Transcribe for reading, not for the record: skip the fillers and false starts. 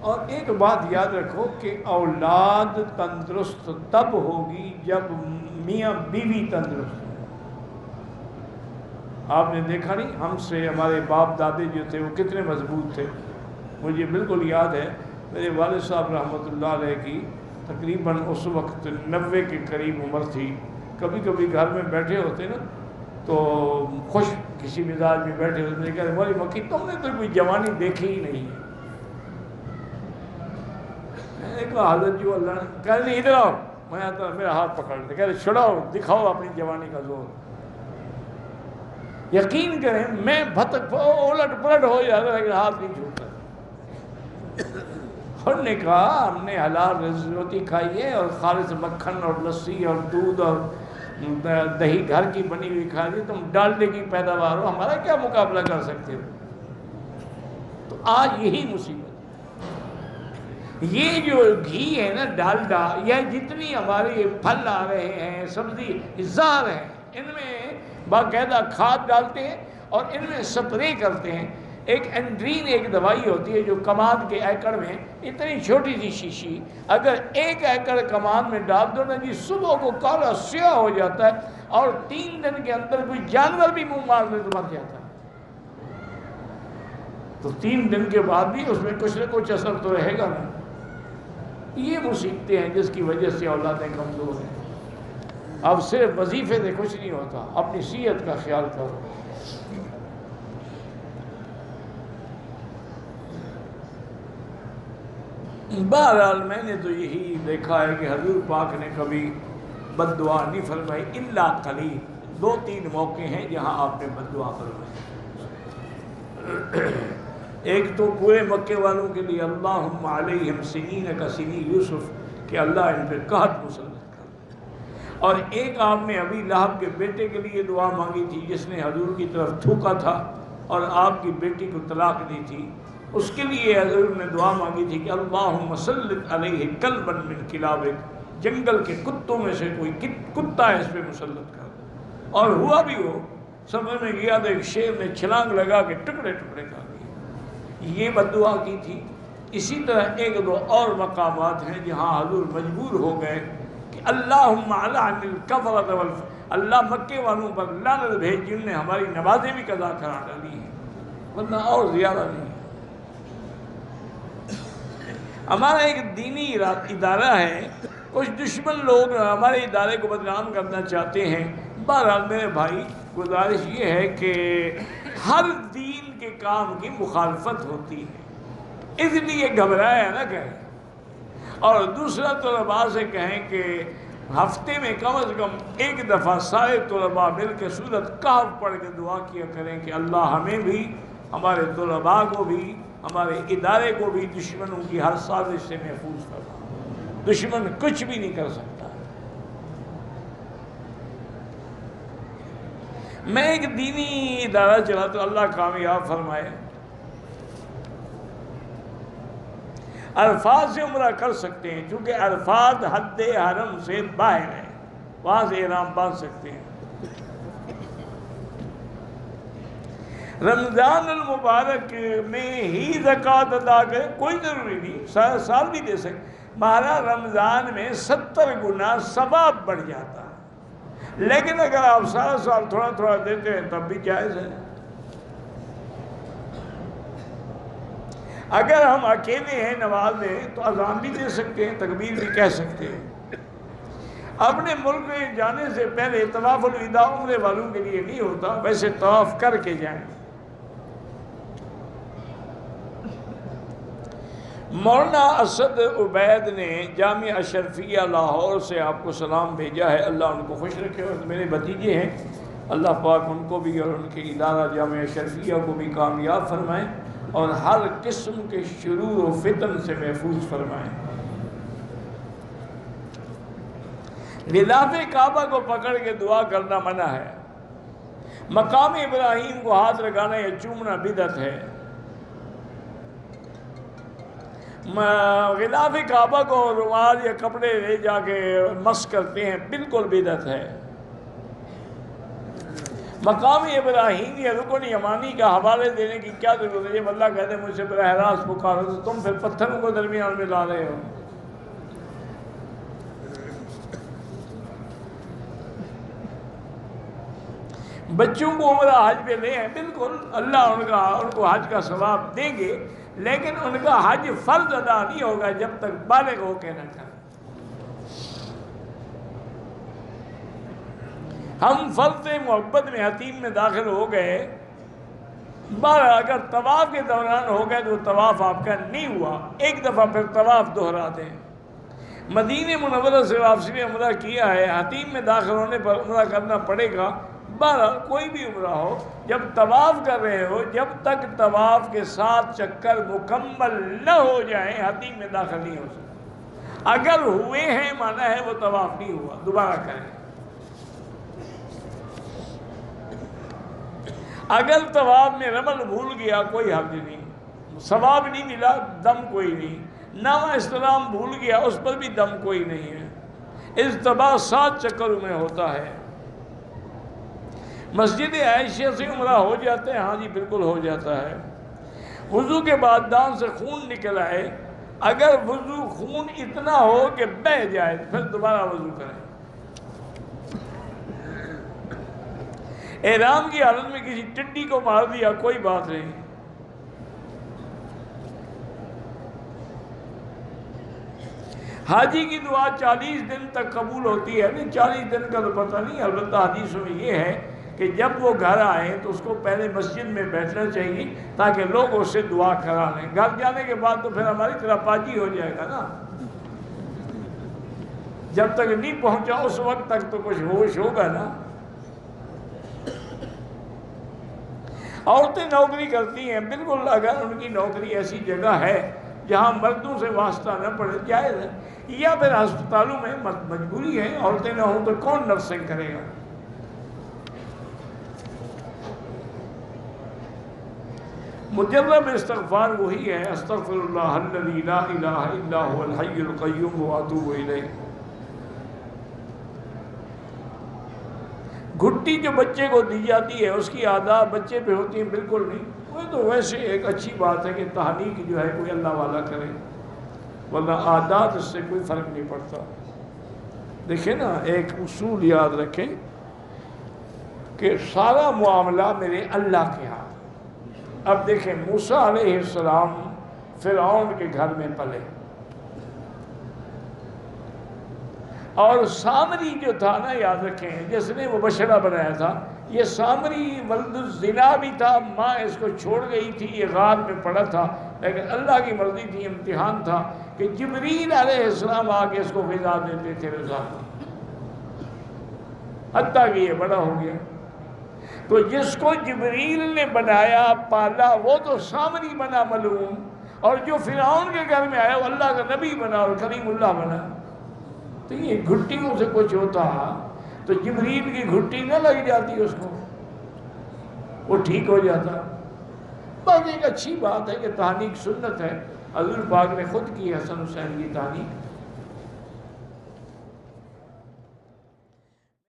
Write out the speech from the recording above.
اور ایک بات یاد رکھو کہ اولاد تندرست تب ہوگی جب میاں بیوی تندرست ہو۔ آپ نے دیکھا نہیں ہم سے ہمارے باپ دادے جو تھے وہ کتنے مضبوط تھے۔ مجھے بالکل یاد ہے میرے والد صاحب رحمۃ اللہ علیہ کی تقریباً اس وقت 90 کے قریب عمر تھی۔ کبھی کبھی گھر میں بیٹھے ہوتے نا تو خوش کسی مزاج میں بیٹھے ہوتے ہیں، کہتے مولی مکی تم نے تو کوئی جوانی دیکھی ہی نہیں ہے۔ میں نے کہا حضرت جو اللہ نے کہہ نہیں ادھر آؤ، میں آتا میرا ہاتھ پکڑ لے، کہہ رہے چھڑاؤ دکھاؤ اپنی جوانی کا زور۔ یقین کریں میں بھٹک الٹ پلٹ ہو جاتا لیکن ہاتھ نہیں چھوٹتا۔ اور نے کہا ہم نے حلال روٹی کھائی ہے اور خالص مکھن اور لسی اور دودھ اور دہی گھر کی بنی ہوئی کھائی ہے، تم ڈالڈے کی پیداوار ہو، ہمارا کیا مقابلہ کر سکتے ہو؟ تو آج یہی مصیبت، یہ جو گھی ہے نا ڈالڈا، یا جتنی ہمارے پھل آ رہے ہیں سبزی زار ہیں، ان میں باقاعدہ کھاد ڈالتے ہیں اور ان میں سپرے کرتے ہیں۔ ایک اینڈرین ایک دوائی ہوتی ہے جو کماد کے ایکڑ میں اتنی چھوٹی سی شیشی، اگر 1 ایکڑ کماد میں ڈال دو نا جی صبح کو کالا سیاہ ہو جاتا ہے، اور 3 دن کے اندر کوئی جانور بھی منہ مار دے تو مر جاتا ہے۔ تو 3 دن کے بعد بھی اس میں کچھ نہ کچھ اثر تو رہے گا نا۔ یہ مصیبتیں ہیں جس کی وجہ سے اولادیں کمزور ہیں۔ اب صرف وظیفے سے کچھ نہیں ہوتا، اپنی صحت کا خیال کرو۔ بہرحال میں نے تو یہی دیکھا ہے کہ حضور پاک نے کبھی بد دعا نہیں فرمائی الا قلیل۔ 2-3 موقع ہیں جہاں آپ نے بد دعا فرمائی۔ ایک تو پورے مکے والوں کے لیے اللہم علیہم سنین کسنی یوسف، کہ اللہ ان پہ قحط مسلط کر۔ اور ایک آپ نے ابھی لہب کے بیٹے کے لیے دعا مانگی تھی جس نے حضور کی طرف تھوکا تھا اور آپ کی بیٹی کو طلاق دی تھی، اس کے لیے حضور نے دعا مانگی تھی کہ اللہم سلط علیہ کلبا من کلابک، جنگل کے کتوں میں سے کوئی کتا ہے اس پہ مسلط کر۔ اور ہوا بھی وہ، سمجھ میں گیا تو ایک شیر نے چھلانگ لگا کے ٹکڑے ٹکڑے کر دیے۔ یہ بد دعا کی تھی۔ اسی طرح 1-2 اور مقامات ہیں جہاں حضور مجبور ہو گئے کہ اللہم عن الکفرۃ اللہ مکے والوں پر لعنت بھیج جن نے ہماری نمازیں بھی قضا کرا ڈالی ہیں، ورنہ اور زیادہ نہیں۔ ہمارا ایک دینی ادارہ ہے، کچھ دشمن لوگ ہمارے ادارے کو بدنام کرنا چاہتے ہیں۔ بہرحال میرے بھائی گزارش یہ ہے کہ ہر دین کے کام کی مخالفت ہوتی ہے، اس لیے گھبرایا نہ کریں۔ اور دوسرا طلباء سے کہیں کہ ہفتے میں کم از کم 1 دفعہ سارے طلباء مل کے سورۃ کہف پڑھ کے دعا کیا کریں کہ اللہ ہمیں بھی، ہمارے طلباء کو بھی، ہمارے ادارے کو بھی دشمنوں کی ہر سازش سے محفوظ کرنا۔ دشمن کچھ بھی نہیں کر سکتا۔ میں ایک دینی ادارہ چلاتا ہوں، اللہ کامیاب فرمائے۔ عرفات سے عمرہ کر سکتے ہیں چونکہ عرفات حد حرم سے باہر ہے، وہاں سے احرام باندھ سکتے ہیں۔ رمضان المبارک میں ہی زکوٰۃ ادا کریں، کوئی ضروری نہیں، سارا سال بھی دے سکتے۔ مہارا رمضان میں 70 گنا ثواب بڑھ جاتا ہے، لیکن اگر آپ سارا سال تھوڑا تھوڑا دیتے ہیں تب بھی جائز ہے۔ اگر ہم اکیلے ہیں نماز میں تو اذان بھی دے سکتے ہیں، تکبیر بھی کہہ سکتے ہیں۔ اپنے ملک میں جانے سے پہلے طواف الوداع عمرے والوں کے لیے نہیں ہوتا، ویسے طواف کر کے جائیں۔ مولانا اسد عبید نے جامعہ اشرفیہ لاہور سے آپ کو سلام بھیجا ہے، اللہ ان کو خوش رکھے۔ اور میرے بھتیجے ہیں، اللہ پاک ان کو بھی اور ان کے ادارہ جامعہ اشرفیہ کو بھی کامیاب فرمائیں اور ہر قسم کے شرور و فتن سے محفوظ فرمائیں۔ غلاف کعبہ کو پکڑ کے دعا کرنا منع ہے، مقام ابراہیم کو ہاتھ لگانا یا چومنا بدعت ہے، غلاف کعبہ کو رومال یا کپڑے لے جا کے مس کرتے ہیں، بالکل بدعت ہے۔ مقام ابراہیم یا رکن یمانی کا حوالے دینے کی کیا ضرورت ہے؟ جب اللہ کہتے ہیں مجھ سے براہ راست پکارو تو تم پھر پتھروں کو درمیان میں لا رہے ہو۔ بچوں کو عمرہ حج پہ لے ہیں، بالکل اللہ ان کو حج کا ثواب دیں گے، لیکن ان کا حج فرض ادا نہیں ہوگا جب تک بالغ ہو کے نہ کریں۔ ہم فرض محبت میں حتیم میں داخل ہو گئے، اگر طواف کے دوران ہو گئے تو طواف آپ کا نہیں ہوا، ایک دفعہ پھر طواف دہرا دیں۔ مدینہ منورہ سے واپسی میں عمرہ کیا ہے، حتیم میں داخل ہونے پر عمرہ کرنا پڑے گا۔ بہرحال کوئی بھی عمرہ ہو، جب طواف کر رہے ہو، جب تک طواف کے 7 چکر مکمل نہ ہو جائیں حتیم میں داخل نہیں ہو سکتے۔ اگر ہوئے ہیں مانا ہے وہ طواف نہیں ہوا، دوبارہ کریں۔ اگر طواف میں رمل بھول گیا کوئی حرج نہیں، ثواب نہیں ملا، دم کوئی نہیں۔ نام اسلام بھول گیا، اس پر بھی دم کوئی نہیں ہے۔ اجتباع 7 چکروں میں ہوتا ہے۔ مسجد عائشہ سے عمرہ ہو جاتے ہیں؟ ہاں جی بالکل ہو جاتا ہے۔ وضو کے بعد دان سے خون نکل آئے، اگر وضو خون اتنا ہو کہ بہہ جائے پھر دوبارہ وضو کریں۔ احرام کی حالت میں کسی ٹڈی کو مار دیا کوئی بات نہیں۔ حاجی کی دعا 40 دن تک قبول ہوتی ہے، نہیں 40 دن کا تو پتہ نہیں، البتہ حدیثوں میں یہ ہے کہ جب وہ گھر آئیں تو اس کو پہلے مسجد میں بیٹھنا چاہیے تاکہ لوگ اس سے دعا کرا لیں۔ گھر جانے کے بعد تو پھر ہماری طرح پاجی ہو جائے گا نا، جب تک نہیں پہنچا اس وقت تک تو کچھ ہوش ہوگا نا۔ عورتیں نوکری کرتی ہیں، بالکل اگر ان کی نوکری ایسی جگہ ہے جہاں مردوں سے واسطہ نہ پڑے جائز ہے، یا پھر ہسپتالوں میں مجبوری ہے، عورتیں نہ ہوں تو کون نرسنگ کرے گا۔ مجرب استغفار وہی ہے، استغفر اللہ الذی لا الہ الا هو الحی القیوم واتوب الیہ۔ گھٹی جو بچے کو دی جاتی ہے اس کی آداب بچے پہ ہوتی ہیں؟ بالکل نہیں۔ وہ تو ویسے ایک اچھی بات ہے کہ تحریک جو ہے کوئی اللہ والا کرے، ورنہ عادات اس سے کوئی فرق نہیں پڑتا۔ دیکھیں نا، ایک اصول یاد رکھیں کہ سارا معاملہ میرے اللہ کے ہاتھ۔ اب دیکھیں موسیٰ علیہ السلام فرعون کے گھر میں پلے، اور سامری جو تھا نا، یاد رکھیں جس نے وہ بشرا بنایا تھا، یہ سامری ولد الزنا بھی تھا، ماں اس کو چھوڑ گئی تھی، یہ غار میں پڑا تھا، لیکن اللہ کی مرضی تھی، امتحان تھا کہ جبریل علیہ السلام آگے اس کو غذا دیتے تھے رضا، حتیٰ کہ یہ بڑا ہو گیا۔ تو جس کو جبریل نے بنایا پالا وہ تو سامری بنا ملعون، اور جو فرعون کے گھر میں آیا وہ اللہ کا نبی بنا اور کریم اللہ بنا۔ تو یہ گھٹیوں سے کچھ ہوتا تو جبریل کی گھٹی نہ لگ جاتی اس کو، وہ ٹھیک ہو جاتا۔ بس ایک اچھی بات ہے کہ تحریک سنت ہے، حضور پاک نے خود کی حسن حسین کی تحریک۔